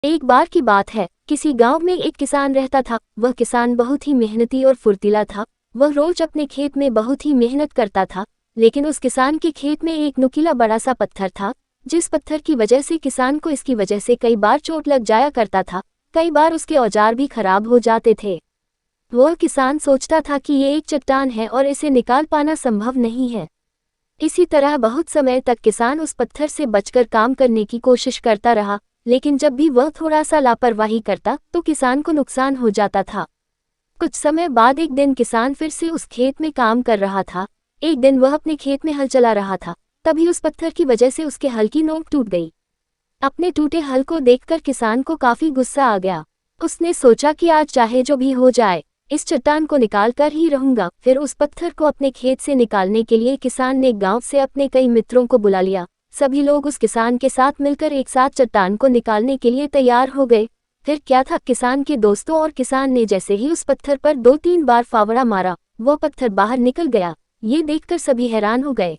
एक बार की बात है, किसी गांव में एक किसान रहता था। वह किसान बहुत ही मेहनती और फुर्तीला था। वह रोज अपने खेत में बहुत ही मेहनत करता था, लेकिन उस किसान के खेत में एक नुकीला बड़ा सा पत्थर था, जिस पत्थर की वजह से किसान को इसकी वजह से कई बार चोट लग जाया करता था। कई बार उसके औजार भी खराब हो जाते थे। वह किसान सोचता था कि ये एक चट्टान है और इसे निकाल पाना संभव नहीं है। इसी तरह बहुत समय तक किसान उस पत्थर से बचकर काम करने की कोशिश करता रहा, लेकिन जब भी वह थोड़ा सा लापरवाही करता तो किसान को नुकसान हो जाता था। कुछ समय बाद एक दिन किसान फिर से उस खेत में काम कर रहा था। एक दिन वह अपने खेत में हल चला रहा था, तभी उस पत्थर की वजह से उसके हल की नोक टूट गई। अपने टूटे हल को देखकर किसान को काफी गुस्सा आ गया। उसने सोचा कि आज चाहे जो भी हो जाए, इस चट्टान को निकाल कर ही रहूंगा। फिर उस पत्थर को अपने खेत से निकालने के लिए किसान ने गांव से अपने कई मित्रों को बुला लिया। सभी लोग उस किसान के साथ मिलकर एक साथ चट्टान को निकालने के लिए तैयार हो गए। फिर क्या था, किसान के दोस्तों और किसान ने जैसे ही उस पत्थर पर 2-3 बार फावड़ा मारा, वो पत्थर बाहर निकल गया। ये देखकर सभी हैरान हो गए।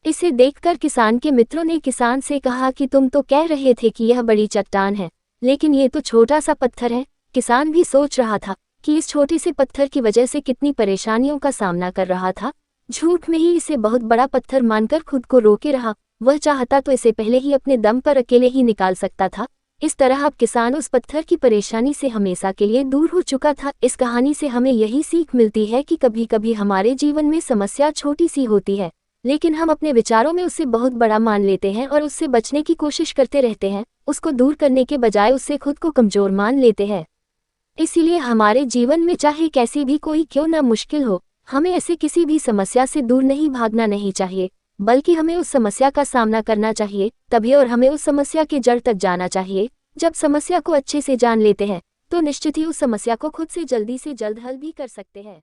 इसे देखकर किसान के मित्रों ने किसान से कहा कि तुम तो कह रहे थे कि यह बड़ी चट्टान है, लेकिन ये तो छोटा सा पत्थर है। किसान भी सोच रहा था कि इस छोटे से पत्थर की वजह से कितनी परेशानियों का सामना कर रहा था। झूठ में ही इसे बहुत बड़ा पत्थर मानकर खुद को रोके रहा। वह चाहता तो इसे पहले ही अपने दम पर अकेले ही निकाल सकता था। इस तरह अब किसान उस पत्थर की परेशानी से हमेशा के लिए दूर हो चुका था। इस कहानी से हमें यही सीख मिलती है कि कभी कभी हमारे जीवन में समस्या छोटी सी होती है, लेकिन हम अपने विचारों में उसे बहुत बड़ा मान लेते हैं और उससे बचने की कोशिश करते रहते हैं। उसको दूर करने के बजाय उससे खुद को कमजोर मान लेते हैं। इसीलिए हमारे जीवन में चाहे कैसी भी कोई क्यों ना मुश्किल हो, हमें ऐसे किसी भी समस्या से दूर नहीं भागना नहीं चाहिए, बल्कि हमें उस समस्या का सामना करना चाहिए। तभी और हमें उस समस्या के जड़ तक जाना चाहिए। जब समस्या को अच्छे से जान लेते हैं तो निश्चित ही उस समस्या को खुद से जल्द हल भी कर सकते हैं।